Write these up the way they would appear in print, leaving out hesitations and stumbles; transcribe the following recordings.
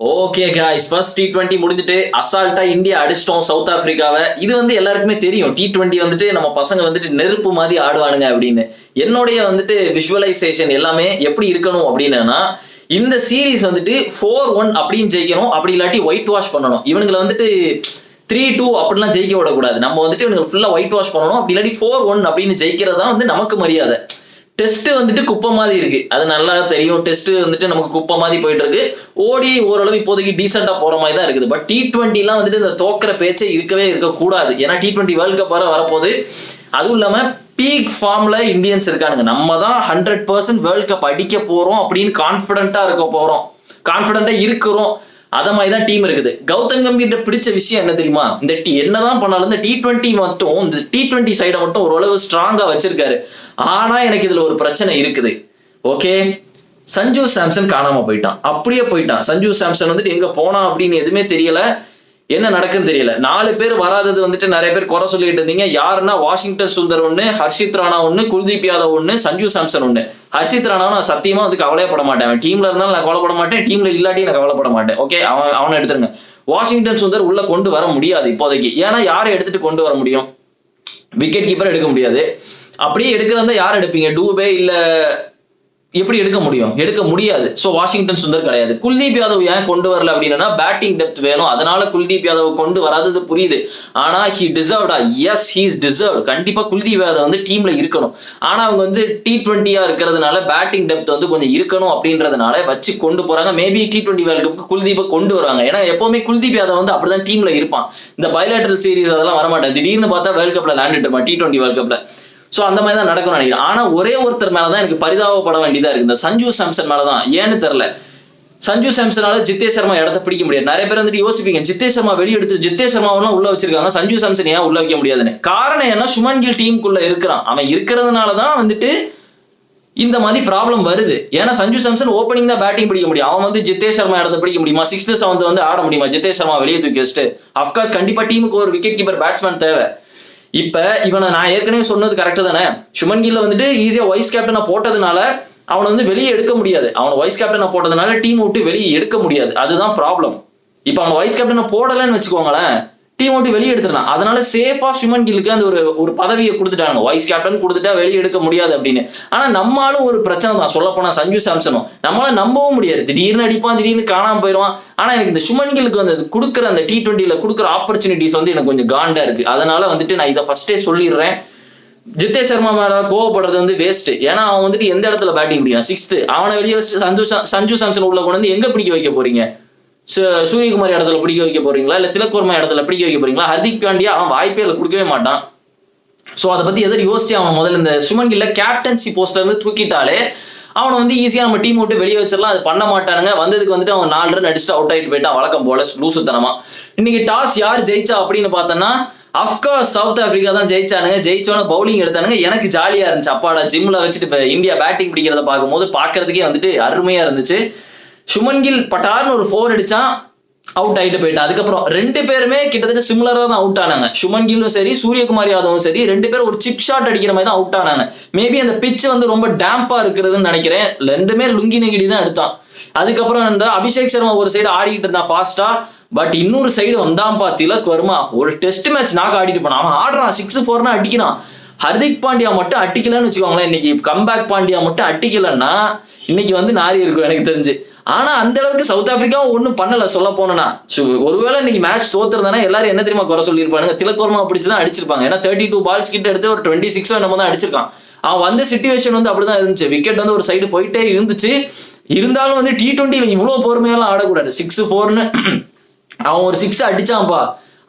Okay guys, first T20 முடிஞ்சிட்டு அசால்ட்டா India அடிச்சிட்டோம் south ஆப்பிரிக்காவை. இது எல்லாருக்குமே தெரியும். T20 நம்ம பசங்க நெருப்பு மாதிரி ஆடுவானுங்க அப்படின்னு. என்னுடைய விஷுவலைசேஷன் எல்லாமே எப்படி இருக்கணும் அப்படின்னா, இந்த சீரீஸ் 4-1 அப்படின்னு ஜெயிக்கணும். அப்படி இல்லாட்டி ஒயிட் வாஷ் பண்ணணும். இவனுங்களை 3-2 அப்படிலாம் ஜெயிக்க விடக்கூடாது. நம்ம இவனுக்கு ஃபுல்லா ஒயிட் வாஷ் பண்ணணும். அப்படி இல்லாட்டி 4-1 அப்படின்னு ஜெயிக்கிறதா நமக்கு மரியாதை. டெஸ்ட் குப்பை மாதிரி இருக்கு, அது நல்லா தெரியும். டெஸ்ட் நமக்கு குப்பை மாதிரி போயிட்டு இருக்கு. ஓடி ஓரளவு இப்போதைக்கு டீசெண்டா போற மாதிரி தான் இருக்குது. பட் T20 எல்லாம் இந்த தோக்கிற பேச்சே இருக்கவே இருக்கக்கூடாது. ஏன்னா T20 வேர்ல்ட் கப் வரப்போகுது. அதுவும் இல்லாம பீக் ஃபார்ம்ல இந்தியன்ஸ் இருக்கானுங்க. நம்ம தான் 100% வேர்ல்ட் கப் அடிக்க போறோம் அப்படின்னு கான்பிடண்டா இருக்கிறோம். அத மாதிரிதான் டீம் இருக்குது. கௌதம் கம்பீர் பிடிச்ச விஷயம் என்ன தெரியுமா? இந்த என்னதான் பண்ணாலும் இந்த T20 மட்டும், இந்த T20 சைடை மட்டும் ஓரளவு ஸ்ட்ராங்கா வச்சிருக்காரு. ஆனா எனக்கு இதுல ஒரு பிரச்சனை இருக்குது. ஓகே, சஞ்சு சாம்சன் காணாம போயிட்டான். அப்படியே போயிட்டான். சஞ்சு சாம்சன் எங்க போனா அப்படின்னு எதுவுமே தெரியல. என்ன நடக்குன்னு தெரியல. 4 பேர் வராதது நிறைய பேர் குறை சொல்லிட்டு இருந்தீங்க. யாருன்னா வாஷிங்டன் சுந்தர் ஒண்ணு, ஹர்ஷித் ராணா ஒண்ணு, குல்தீப் யாதவ் ஒண்ணு, சஞ்சு சாம்சன் ஒண்ணு. ஹர்ஷித் ராணா நான் சத்தியமா கவலைப்பட மாட்டேன். டீம்ல இருந்தாலும் நான் கவலைப்பட மாட்டேன், டீம்ல இல்லாட்டி நான் கவலைப்பட மாட்டேன். ஓகே, அவனை எடுத்துருங்க. வாஷிங்டன் சுந்தர் உள்ள கொண்டு வர முடியாது இப்போதைக்கு. ஏன்னா யாரை எடுத்துட்டு கொண்டு வர முடியும்? விக்கெட் கீப்பர் எடுக்க முடியாது. அப்படியே எடுக்கிறதா யார் எடுப்பீங்க? டூபே இல்ல எப்படி எடுக்க முடியாது. சோ வாஷிங்டன் சுந்தர் கிடையாது. குல்தீப் யாதவ் ஏன் கொண்டு வரல அப்படின்னா, பேட்டிங் டெப்த் வேணும். அதனால குல்தீப் யாதவ் கொண்டு வராதது புரியுது. ஆனா ஹி டிசர்வ்டா. Yes, he is deserved. கண்டிப்பா குல்தீப் யாதவ் டீம்ல இருக்கணும். ஆனா அவங்க T20 இருக்கிறதுனால பேட்டிங் டெப்த் கொஞ்சம் இருக்கணும் அப்படின்றதுனால வச்சு கொண்டு போறாங்க. மேபி T20 வேர்ல்ட் கப்புக்கு குல்தீப்பை கொண்டு வராங்க. ஏன்னா எப்பவுமே குல்தீப் யாதவ் அப்படிதான் டீம்ல இருப்பான். இந்த பைலேட்டரல் சீரிஸ் அதெல்லாம் வரமாட்டேன். திடீர்னு பார்த்தா வேர்ல்ட் கப்ல லேண்டிட்டு இருப்பான் T20 வேர்ல்ட் கப்ல. சோ அந்த மாதிரி தான் நடக்கும்னு நினைக்கிறேன். ஆனா ஒரே ஒருத்தர் மேலதான் எனக்கு பரிதாபப்பட வேண்டியதா இருக்கு. இந்த சஞ்சு சாம்சன் மேலதான். ஏன்னு தெரியல. சஞ்சு சாம்சனால ஜித்தேஷ் சர்மா இடத்த பிடிக்க முடியாது. நிறைய பேர் யோசிப்பீங்க, ஜித்தேஷ் சர்மா வெளியெடுத்து ஜித்தேஷ் சர்மாவெல்லாம் உள்ள வச்சிருக்காங்க, சஞ்சு சாம்சன் ஏன் உள்ள வைக்க முடியாதுன்னு. காரணம் என்ன? சுமன் கில் டீமுக்குள்ள இருக்கிறான். அவன் இருக்கிறதுனாலதான் இந்த மாதிரி ப்ராப்ளம் வருது. ஏன்னா சஞ்சு சாம்சன் ஓப்பனிங் தான் பேட்டிங் பிடிக்க முடியும். அவன் ஜித்தேஷ் சர்மா இடத்த பிடிக்க முடியுமா? 6th 7th ஆட முடியுமா? ஜித்தேஷ் சர்மா வெளியே தூக்கி வச்சுட்டு. அப்கோர்ஸ் கண்டிப்பா டீமுக்கு ஒரு விக்கெட் கீப்பர் பேட்ஸ்மேன் தேவை. இப்ப இவனை நான் ஏற்கனவே சொன்னது கரெக்ட் தானே. சுமன் கில்ல ஈஸியா வைஸ் கேப்டனா போட்டதுனால அவனை வெளியே எடுக்க முடியாது. அவனை வைஸ் கேப்டனா போட்டதுனால டீம் விட்டு வெளியே எடுக்க முடியாது. அதுதான் ப்ராப்ளம். இப்ப அவன் வைஸ் கேப்டனா போடலன்னு வச்சுக்கோங்களேன், டீம் விட்டு வெளியே எடுத்துறான். அதனால சேஃபா சுமன் கில்லுக்கு அந்த ஒரு பதவியை கொடுத்துட்டாங்க. வைஸ் கேப்டன் கொடுத்துட்டா வெளியே எடுக்க முடியாது அப்படின்னு. ஆனா நம்மளும் ஒரு பிரச்சனை தான். சொல்ல போனா சஞ்சு சாம்சனும் நம்மளால நம்பவும் முடியாது. திடீர்னு அடிப்பான், திடீர்னு காணாம போயிடுவான். ஆனா எனக்கு இந்த சுமன் கில்லுக்கு கொடுக்குற அந்த T20 கொடுக்குற ஆப்பர்ச்சுனிட்டிஸ் எனக்கு கொஞ்சம் காண்டா இருக்கு. அதனால நான் இதை ஃபர்ஸ்டே சொல்லிடுறேன். ஜித்தேஷ் சர்மா மேல கோவப்படுறது வேஸ்ட். ஏன்னா அவன் எந்த இடத்துல பேட்டிங் பிடிக்கும்? 6th. அவனை வெளியே வச்சு சஞ்சு சாம்சன் உள்ள கொண்டு எங்க பிடிக்க வைக்க போறீங்க? சூரியகுமார் இடத்துல பிடிக்க வைக்க போறீங்களா? இல்ல திலக் வர்மா இடத்துல பிடிக்க வைக்க போறீங்களா? ஹர்திக் பாண்டியா அவன் வாய்ப்பே கொடுக்கவே மாட்டான். சோ அதை பத்தி எதாவது யோசிச்சு அவன் முதல்ல இந்த சுமன் கில்ல கேப்டன்சி போஸ்ட்ல இருந்து தூக்கிட்டாலே அவனை ஈஸியா நம்ம டீம் விட்டு வெளியே வச்சிடலாம். அது பண்ண மாட்டானுங்க. வந்ததுக்கு அவன் 4 ரன் அடிச்சுட்டு அவுட் ஆயிட்டு போயிட்டான் வழக்கம் போல லூசுத்தனமா. இன்னைக்கு டாஸ் யார் ஜெயிச்சா அப்படின்னு பார்த்தோன்னா, அப்கோர்ஸ் சவுத் ஆப்பிரிக்கா தான் ஜெயிச்சானுங்க. ஜெயிச்சோன்னு பவுலிங் எடுத்தானுங்க. எனக்கு ஜாலியா இருந்துச்சு. அப்பாடா, ஜிம்ல வச்சுட்டு இப்ப இந்தியா பேட்டிங் பிடிக்கிறத பார்க்கும்போது பாக்குறதுக்கே அருமையா இருந்துச்சு. சுமன் கில் பட்டார்னு ஒரு 4 அடிச்சான், அவுட் ஆயிட்டு போயிட்டான். அதுக்கப்புறம் 2 பேருமே கிட்டத்தட்ட சிமிலரா தான் அவுட் ஆனாங்க. சுமன் கில்லும் சரி, சூரியகுமார் யாதவும் சரி, 2 பேரும் ஒரு சிப் ஷாட் அடிக்கிற மாதிரி தான் அவுட் ஆனாங்க. மேபி அந்த பிட்ச் ரொம்ப டேம்பா இருக்கிறதுன்னு நினைக்கிறேன். 2மே லுங்கி நெகிடி தான் எடுத்தான். அதுக்கப்புறம் அபிஷேக் சர்மா ஒரு சைடு ஆடிக்கிட்டு இருந்தான் ஃபாஸ்டா. பட் இன்னொரு சைடு வந்தான்பா திலக் வர்மா. ஒரு டெஸ்ட் மேட்ச் நாக்கு ஆடிட்டு போனான். அவன் ஆடுறான், 6-4 அடிக்கிறான். ஹர்திக் பாண்டியா மட்டும் அடிக்கலன்னு வச்சுக்கோங்களேன். இன்னைக்கு கம்பேக் பாண்டியா மட்டும் அடிக்கலன்னா இன்னைக்கு நாரி இருக்கும் எனக்கு தெரிஞ்சு. ஆனா அந்த அளவுக்கு சவுத் ஆப்பிரிக்கா ஒன்னும் பண்ணல சொல்ல போனா. ஒருவேளை இன்னைக்கு மேட்ச் தோத்துறதானே எல்லாரும் என்ன தெரியுமா குறை சொல்லியிருப்பாங்க? திலக் வர்மா பிடிச்சுதான் அடிச்சிருப்பாங்க. ஏன்னா 32 பால்ஸ் கிட்ட எடுத்து ஒரு 26 என்னமோ தான் அடிச்சிருக்கான். அவன் சிச்சுவேஷன் அப்படிதான் இருந்துச்சு. விக்கெட் ஒரு சைடு போயிட்டே இருந்துச்சு. இருந்தாலும் T20 இவ்வளவு பொறுமையெல்லாம் ஆடக்கூடாது. 6-4ன்னு அவன் ஒரு 6 அடிச்சான்பா.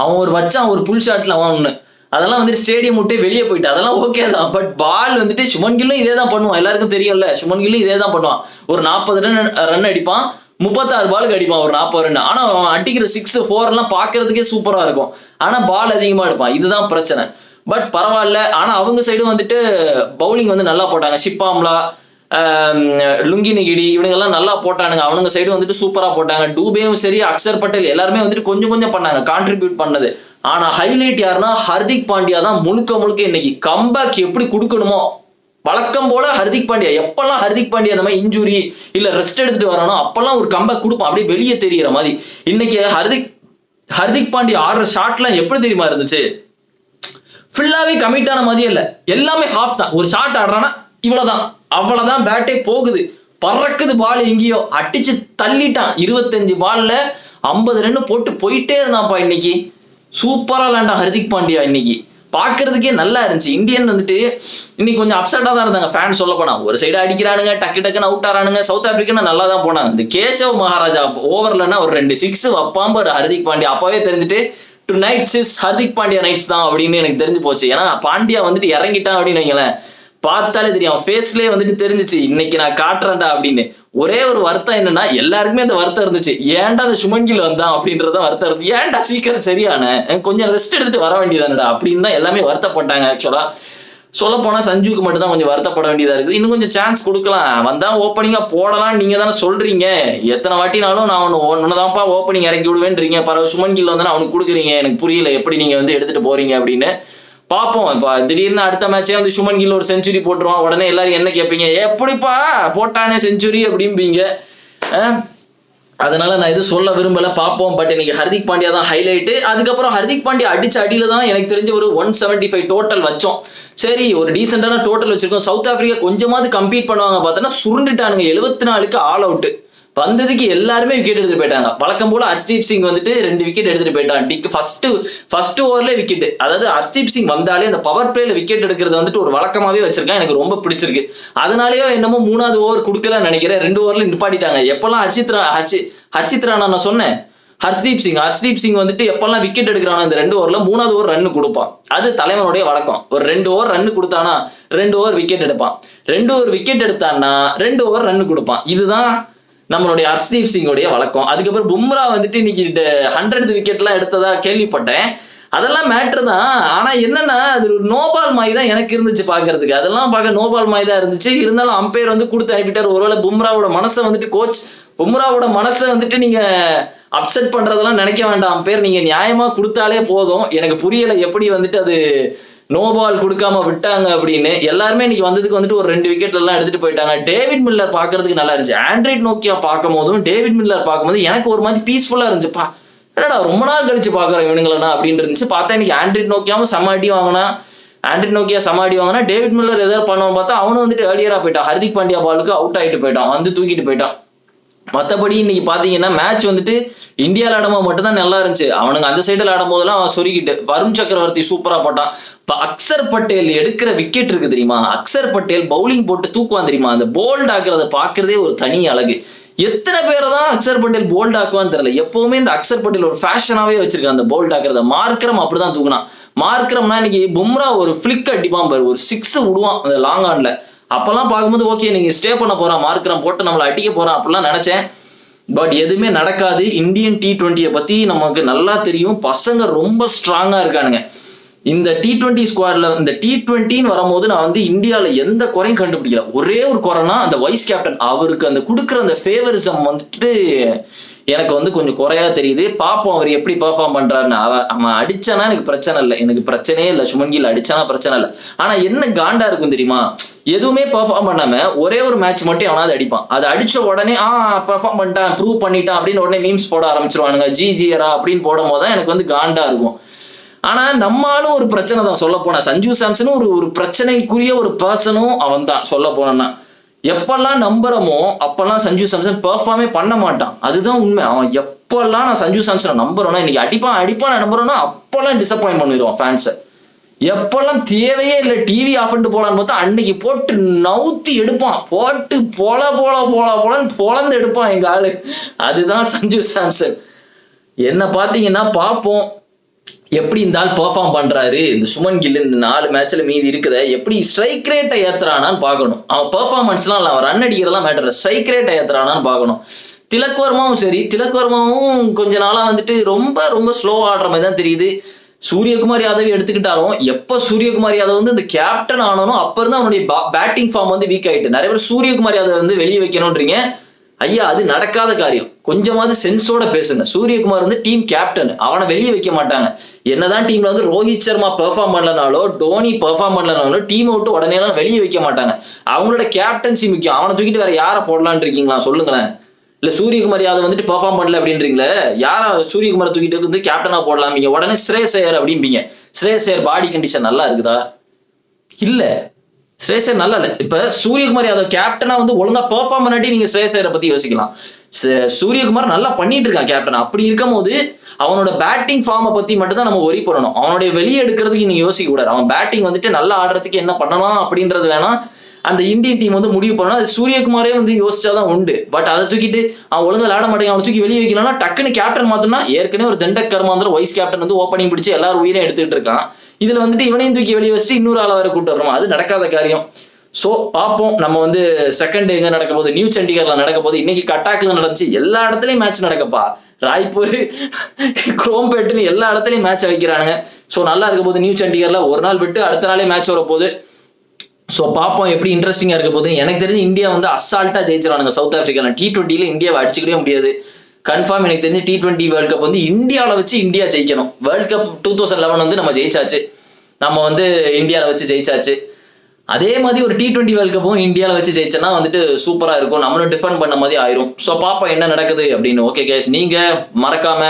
அவன் ஒரு வச்சான் ஒரு புல் ஷாட்ல அவன் ஒண்ணு. அதெல்லாம் ஸ்டேடியம் விட்டு வெளியே போயிட்டு அதெல்லாம் ஓகே தான். பட் பால் சுமன் கில்லும் இதே தான் பண்ணுவான். எல்லாருக்கும் தெரியும்ல, சுமன் கில்லும் இதே தான் பண்ணுவான். ஒரு 40 ரன் அடிப்பான், 36 பாலுக்கு அடிப்பான் ஒரு 40 ரன். ஆனா அவன் அடிக்கிற 6-4 எல்லாம் பாக்குறதுக்கே சூப்பரா இருக்கும். ஆனா பால் அதிகமா எடுப்பான். இதுதான் பிரச்சனை. பட் பரவாயில்ல. ஆனா அவங்க சைடும் பவுலிங் நல்லா போட்டாங்க. ஷிப்பாம்லா, லுங்கி நெகிடி இவங்க எல்லாம் நல்லா போட்டானுங்க. அவனுங்க சைடு சூப்பரா போட்டாங்க. டூபேவும் சரி, அக்ஷர் பட்டேல் எல்லாருமே கொஞ்சம் கொஞ்சம் பண்ணாங்க, கான்ட்ரிபியூட் பண்ணது. ஆனா ஹைலைட் யாருன்னா ஹர்திக் பாண்டியா தான் முழுக்க முழுக்க இன்னைக்கு கம்பேக் எப்படி கொடுக்கணுமோ வழக்கம் போல ஹர்திக் பாண்டியா எப்பெல்லாம் ஹர்திக் பாண்டியா அந்த மாதிரி இன்ஜுரி இல்ல ரெஸ்ட் எடுத்துட்டு வரானோ அப்பெல்லாம் ஒரு கம்பேக் கொடுப்பான், அப்படியே வெளியே தெரியற மாதிரி. இன்னைக்கு ஹர்திக் பாண்டியா ஆடுற ஷாட்லாம் எப்படி தெரியுமா இருந்துச்சு? ஃபுல்லாவே கமிட் ஆன மாதிரியே இல்ல, எல்லாமே ஹாஃப் தான். ஒரு ஷாட் ஆடுறான்னா இவ்வளவுதான், அவ்வளவுதான், பேட்டே போகுது, பறக்குது, பால் எங்கேயோ அடிச்சு தள்ளிட்டான். 25 பால்ல 50 ரன் போட்டு போயிட்டே இருந்தான்ப்பா. இன்னைக்கு சூப்பரா விளையாண்டான் ஹர்திக் பாண்டியா. இன்னைக்கு பாக்குறதுக்கே நல்லா இருந்துச்சு. இந்தியன் வந்துட்டு இன்னைக்கு கொஞ்சம் அப்செட்டா தான் இருந்தாங்க ஃபேன் சொல்ல போனா. ஒரு சைடு அடிக்கிறானுங்க, டக்குன்னு அவுட் ஆறானுங்க. சவுத் ஆப்பிரிக்கா நல்லா தான் போனாங்க. இந்த கேசவ் மகாராஜா ஓவர்லன்னா ஒரு 2 6 வைப்பாம்பர் ஹர்திக் பாண்டியா. அப்பவே தெரிஞ்சுட்டு tonight's is Hardik Pandya night's தான் அப்படின்னு எனக்கு தெரிஞ்சு போச்சு. ஏன்னா பாண்டியா வந்துட்டு இறங்கிட்டான் அப்படின்னு வைங்களேன், பார்த்தாலே தெரியும், ஃபேஸ்லயே வந்துட்டு தெரிஞ்சிச்சு இன்னைக்கு நான் காட்டுறேன்டா அப்படின்னு. ஒரே ஒரு வருத்தம் என்னன்னா, எல்லாருக்குமே அந்த வருத்தம் இருந்துச்சு, ஏன்டா அந்த சுமன் கில் வந்தான் அப்படின்றத வருத்தம் இருந்துச்சு. ஏன்டா சீக்கிரம் சரியான கொஞ்சம் ரெஸ்ட் எடுத்துட்டு வர வேண்டியதானடா அப்படின்னு தான் எல்லாமே வருத்தப்பட்டாங்க. ஆக்சுவலா சொல்ல போனா சஞ்சுக்கு மட்டும் தான் கொஞ்சம் வருத்தப்பட வேண்டியதா இருக்குது. இன்னும் கொஞ்சம் சான்ஸ் கொடுக்கலாம், வந்தா ஓப்பனிங்கா போடலாம். நீங்க தானே சொல்றீங்க, எத்தனை வாட்டினாலும் நான் ஒன்னுதான்ப்பா ஓப்பனிங் இறக்கி விடுவேன்றீங்க, பரவாயில்ல சுமன் கில் வந்து அவனுக்கு கொடுக்குறீங்க, எனக்கு புரியல எப்படி நீங்க வந்து எடுத்துட்டு போறீங்க அப்படின்னு. பார்ப்போம். இப்போ திடீர்னு அடுத்த மேட்சே வந்து சுமன் கில் ஒரு செஞ்சுரி போட்டுருவான், உடனே எல்லாரும் என்ன கேட்பீங்க, எப்படிப்பா போட்டானே செஞ்சுரி அப்படிம்பீங்க. அதனால நான் எதுவும் சொல்ல விரும்பல, பார்ப்போம். பட் இன்னைக்கு ஹர்திக் பாண்டியா தான் ஹைலைட்டு. அதுக்கப்புறம் ஹர்திக் பாண்டியா அடிச்ச அடியில தான் எனக்கு தெரிஞ்ச ஒரு 175 டோட்டல் வச்சோம். சரி, ஒரு டீசென்டான டோட்டல் வச்சிருக்கோம். சவுத் ஆப்பிரிக்கா கொஞ்சமாவது கம்பீட் பண்ணுவாங்க பார்த்தோன்னா சுருண்டுட்டானுங்க. 74க்கு ஆல் அவுட் வந்ததுக்கு எல்லாருமே விக்கெட் எடுத்துட்டு போயிட்டாங்க. வழக்கம் போல ஹர்ஷ்தீப் சிங் வந்துட்டு 2 விக்கெட் எடுத்துட்டு போயிட்டான். ஃபர்ஸ்ட் ஓவர்ல விக்கெட். அதாவது ஹர்ஷ்தீப் சிங் வந்தாலே அந்த பவர் பிளேல விக்கெட் எடுக்கிறது வந்துட்டு ஒரு வழக்கமாவே வச்சிருக்கான், எனக்கு ரொம்ப பிடிச்சிருக்கு. அதனாலயோ என்னமோ 3வது ஓவர் கொடுக்கலன்னு நினைக்கிறேன், 2 ஓவர்ல நிப்பாட்டிட்டாங்க. எப்பெல்லாம் ஹர்ஷித் ராணா நான் சொன்னேன், ஹர்ஷ்தீப் சிங் வந்துட்டு எப்பெல்லாம் விக்கெட் எடுக்கிறானோ இந்த 2 ஓவர்ல 3வது ஓவர் ரன் கொடுப்பான். அது தலைவனுடைய வழக்கம். ஒரு 2 ஓவர் ரன் கொடுத்தானா 2 ஓவர் விக்கெட் எடுப்பான், 2 ஓவர் விக்கெட் எடுத்தான்னா 2 ஓவர் ரன் கொடுப்பான். இதுதான் நம்மளுடைய ஹர்ஷ்தீப் சிங்கோடைய வழக்கம். அதுக்கப்புறம் பும்ரா வந்துட்டு இன்னைக்கு 100th விக்கெட்லாம் எடுத்ததா கேள்விப்பட்டேன். அதெல்லாம் மேட்ரு தான். ஆனா என்னன்னா, அது ஒரு நோபால் மாதிரி தான் எனக்கு இருந்துச்சு பாக்குறதுக்கு. அதெல்லாம் பார்க்க நோபால் மாதிரி தான் இருந்துச்சு. இருந்தாலும் அம்பையர் வந்து கொடுத்து அனுப்பிட்டார். ஒருவேளை பும்ராவோட மனசை வந்துட்டு பும்ராவோட மனசை வந்துட்டு நீங்க அப்செட் பண்றதெல்லாம் நினைக்க வேண்டாம் அம்பையர், நீங்க நியாயமா கொடுத்தாலே போதும். எனக்கு புரியல எப்படி வந்துட்டு அது நோபால் கொடுக்காம விட்டாங்க அப்படின்னு. எல்லாருமே இன்னைக்கு வந்ததுக்கு வந்துட்டு ஒரு 2 விக்கெட் எல்லாம் எடுத்துட்டு போயிட்டாங்க. டேவிட் மில்லர் பாக்குறதுக்கு நல்லா இருந்துச்சு. ஆண்ட்ராய்ட் நோக்கியா பார்க்கும் போதும் டேவிட் மில்லர் பார்க்கும்போது எனக்கு ஒரு மாதிரி பீஸ்ஃபுல்லா இருந்துச்சுப்பா. என்னடா ரொம்ப நாள் கழிச்சு பாக்குறேன் இவனுங்களா அப்படின்னு இருந்துச்சு. பார்த்தா இன்னைக்கு ஆண்ட்ராய்ட் நோக்கியாவும் செம்ம அடி வாங்கினா டேவிட் மில்லர் எதாவது பண்ணுவோம் பார்த்தா அவனும் வந்துட்டு ஏர்லியரா போயிட்டான். ஹர்திக் பாண்டியா பாலுக்கு அவுட் ஆகிட்டு போயிட்டான், வந்து தூக்கிட்டு போயிட்டான். மற்றபடி இன்னைக்கு பாத்தீங்கன்னா மேட்ச் வந்துட்டு இந்தியாவில் ஆடும்போது மட்டும்தான் நல்லா இருந்துச்சு. அவனுங்க அந்த சைடில் ஆடும் போதெல்லாம் அவன் சொருகிட்டு வருண் சக்கரவர்த்தி சூப்பரா போட்டான். இப்ப அக்சர் பட்டேல் எடுக்கிற விக்கெட் இருக்கு தெரியுமா, அக்சர் பட்டேல் பவுலிங் போட்டு தூக்குவான் தெரியுமா, அந்த போல்ட் ஆக்குறத பாக்குறதே ஒரு தனி அழகு. எத்தனை பேரை தான் அக்சர் பட்டேல் போல்ட் ஆக்குவான்னு தெரியல. எப்பவுமே இந்த அக்சர் பட்டேல் ஒரு ஃபேஷனாவே வச்சிருக்கான் அந்த போல்ட் ஆக்குறத. மார்க்ரம் அப்படிதான் தூக்குனான். மார்க்ரம்னா இன்னைக்கு பும்ரா ஒரு ஃபிளிக் அடிப்பான் பாரு, ஒரு 6 விடுவான் அந்த லாங் ஆன்ல. அப்பெல்லாம் பார்க்கும்போது ஓகே நீங்க ஸ்டே பண்ண போறான், மார்க்ரம் போட்டு நம்மளை அடிக்க போறான் அப்படிலாம் நினைச்சேன். பட் எதுவுமே நடக்காது. இந்தியன் T20 பத்தி நமக்கு நல்லா தெரியும், பசங்க ரொம்ப ஸ்ட்ராங்கா இருக்கானுங்க. இந்த T20 ஸ்குவாட்ல இந்த T20ன்னு வரும்போது நான் வந்து இந்தியாவில் எந்த குறையும் கண்டுபிடிக்கல. ஒரே ஒரு குறைனா அந்த வைஸ் கேப்டன் அவருக்கு அந்த கொடுக்குற அந்த ஃபேவரிசம் வந்துட்டு எனக்கு வந்து கொஞ்சம் குறையா தெரியுது. பார்ப்போம் அவர் எப்படி பெர்ஃபார்ம் பண்றாருன்னு. அவன் அடிச்சானா எனக்கு பிரச்சனை இல்லை, எனக்கு பிரச்சனையே இல்லை. சுமன் கில் அடிச்சானா பிரச்சனை இல்லை. ஆனா என்ன காண்டா இருக்கும் தெரியுமா, எதுவுமே பெர்ஃபார்ம் பண்ணாம ஒரே ஒரு மேட்ச் மட்டும் அவனாவது அடிப்பான். அதை அடிச்ச உடனே பெர்ஃபார்ம் பண்ணிட்டான், ப்ரூவ் பண்ணிட்டான் அப்படின்னு உடனே மீம்ஸ் போட ஆரம்பிச்சிருவானுங்க. ஜிஆரா அப்படின்னு போடும் போதுதான் எனக்கு வந்து காண்டா இருக்கும். ஆனா நம்மளும் ஒரு பிரச்சனை தான் சொல்ல போனா. சஞ்சு சாம்சனும் ஒரு பிரச்சனைக்குரிய ஒரு பர்சனும் அவன் தான் சொல்ல போனா. எப்பெல்லாம் நம்புறமோ அப்பெல்லாம் சஞ்சு சாம்சன் பெர்ஃபார்மே பண்ண மாட்டான், அதுதான் உண்மை. அவன் எப்பெல்லாம் நான் சஞ்சு சாம்சனை நம்புறேன்னா, இன்னைக்கு அடிப்பான் நம்புறேன்னா அப்பெல்லாம் டிசப்பாயிண்ட் பண்ணிடுவான் ஃபேன்ஸை. எப்பெல்லாம் தேவையே இல்லை டிவி ஆஃப் பண்ணிட்டு போலான்னு பார்த்தா அன்னைக்கு போட்டு நவுத்தி எடுப்பான், போட்டு போலன்னு பொழந்து எடுப்பான் எங்க ஆளு. அதுதான் சஞ்சு சாம்சன். என்ன பாத்தீங்கன்னா பார்ப்போம் எப்படி இந்த ஆள் பெர்ஃபார்ம் பண்றாரு. இந்த சுமன் கில் இந்த 4 மேட்ச்ல மீதி இருக்குத எப்படி ஸ்ட்ரைக் ரேட்டை ஏத்துறானான்னு பார்க்கணும். அவன் பெர்ஃபார்மன்ஸ்லாம் இல்லை, அவன் ரன் அடிக்கிறதெல்லாம் மேட்டர், ஸ்ட்ரைக் ரேட்டை ஏத்துறானான்னு பார்க்கணும். திலக் வர்மாவும் கொஞ்ச நாளா வந்துட்டு ரொம்ப ஸ்லோவா ஆடுற மாதிரி தான் தெரியுது. சூரியகுமார் யாதவ் எடுத்துக்கிட்டாலும் எப்ப சூரியகுமார் யாதவ் வந்து இந்த கேப்டன் ஆனாலும் அப்ப இருந்து அவனுடைய பேட்டிங் ஃபார்ம் வந்து வீக் ஆயிட்டு. நிறைய பேர் சூரியகுமார் யாதவ் வந்து வெளியே வைக்கணும்ன்றீங்க. ஐயா அது நடக்காத காரியம். கொஞ்சமாவது சென்ஸோட பேசுங்க. சூரியகுமார் வந்து டீம் கேப்டன், அவனை வெளியே வைக்க மாட்டாங்க. என்னதான் டீம்ல வந்து ரோஹித் சர்மா பெர்ஃபார்ம் பண்ணலனாலோ டோனி பெர்ஃபார்ம் பண்ணலனாலோ டீம் விட்டு உடனே எல்லாம் வெளியே வைக்க மாட்டாங்க. அவங்களோட கேப்டன்சி முக்கியம். அவனை தூக்கிட்டு வேற யாரை போடலான்னு இருக்கீங்களா சொல்லுங்களேன். இல்ல சூரியகுமார் யாதவ் வந்துட்டு பெர்ஃபார்ம் பண்ணல அப்படின்றீங்களே, யாரா சூரியகுமார் தூக்கிட்டு வந்து கேப்டனா போடலாம்பீங்க. உடனே ஸ்ரேயஸ் ஐயர் அப்படிம்பீங்க. ஸ்ரேயஸ் ஐயர் பாடி கண்டிஷன் நல்லா இருக்குதா? இல்ல. ஸ்ரேயஸ் ஐயர் நல்லா இல்ல. இப்ப சூரியகுமார் யாதவ் கேப்டனா வந்து ஒழுங்கா பெர்ஃபார்ம் பண்ணாட்டி நீங்க ஸ்ரேயஸ் ஐயரை பத்தி யோசிக்கலாம். சூரியகுமார் நல்லா பண்ணிட்டு இருக்கான் கேப்டன். அப்படி இருக்கும் போது அவனோட பேட்டிங் ஃபார்மை பத்தி மட்டும் தான் நம்ம ஒரி பண்ணணும். அவனுடைய வெளியே எடுக்கிறதுக்கு நீங்க யோசிக்க கூடாது. அவன் பேட்டிங் வந்துட்டு நல்லா ஆடுறதுக்கு என்ன பண்ணலாம் அப்படின்றது வேணா அந்த இந்தியன் டீம் வந்து முடிவு பண்ணா அது சூரியகுமாரே வந்து யோசிச்சாதான் உண்டு. பட் அதை தூக்கிட்டு அவன் ஒழுங்கா விளையாட மாட்டேங்க, அவனை தூக்கி வெளியே வைக்கலாம்னா டக்குன்னு கேப்டன் மாத்தோம்னா ஏற்கனவே ஒரு தண்டக் கர்மாந்திர வைஸ் கேப்டன் வந்து ஓப்பனிங் பிடிச்சி எல்லாரும் உயிரையும் எடுத்துட்டு இருக்கான். இதுல வந்துட்டு இவனையும் தூக்கி வெளியே வச்சுட்டு இன்னொரு ஆளை வர கூட்டு வரணும், அது நடக்காத காரியம். ஸோ பார்ப்போம். நம்ம வந்து செகண்ட் எங்க நடக்க போகுது, நியூ சண்டிகர்ல நடக்க போகுது. இன்னைக்கு கட்டாக்ல நடந்துச்சு, எல்லா இடத்துலயும் மேட்ச் நடக்கப்பா. ராய்ப்பூர், குரோம்பேட்டுன்னு எல்லா இடத்துலயும் மேட்ச் வைக்கிறானுங்க. ஸோ நல்லா இருக்க போது நியூ சண்டிகர்ல. ஒரு நாள் விட்டு அடுத்த நாளே மேட்ச் வர போகுது. ஸோ பார்ப்போம் எப்படி இன்ட்ரெஸ்டிங்கா இருக்க போகுது. எனக்கு தெரிஞ்சு இந்தியா வந்து அசால்ட்டா ஜெயிச்சிருவானுங்க சவுத் ஆப்பிரிக்கா. T20ல இந்தியாவை அடிச்சுக்கவே முடியாது கன்ஃபார்ம். எனக்கு தெரிஞ்சு T20 வேர்ல்ட் கப் வந்து இந்தியாவில் வச்சு இந்தியா ஜெயிக்கணும். வேர்ல்ட் கப் 2011 வந்து நம்ம ஜெயிச்சாச்சு, நம்ம வந்து இந்தியாவில் வச்சு ஜெயிச்சாச்சு. அதே மாதிரி ஒரு T20 வேர்ல்ட் கப்பும் இந்தியாவில் வச்சு ஜெயிச்சோன்னா வந்துட்டு சூப்பரா இருக்கும், நம்மளும் டிஃபெண்ட் பண்ண மாதிரி ஆயிரும். ஸோ பார்ப்போம் என்ன நடக்குது அப்படின்னு. ஓகே கைஸ், நீங்க மறக்காம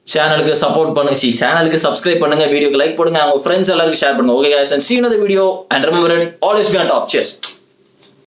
சேனலுக்கு சப்போர்ட் பண்ணுங்க, சேனலுக்கு சப்ஸ்கிரைப் பண்ணுங்க, வீடியோக்கு லைக் பண்ணுங்க, அவங்க ஃப்ரெண்ட்ஸ் எல்லாருக்கும் ஷேர் பண்ணுங்க. Okay guys, and see you in the video and remember it, always be on top. Cheers.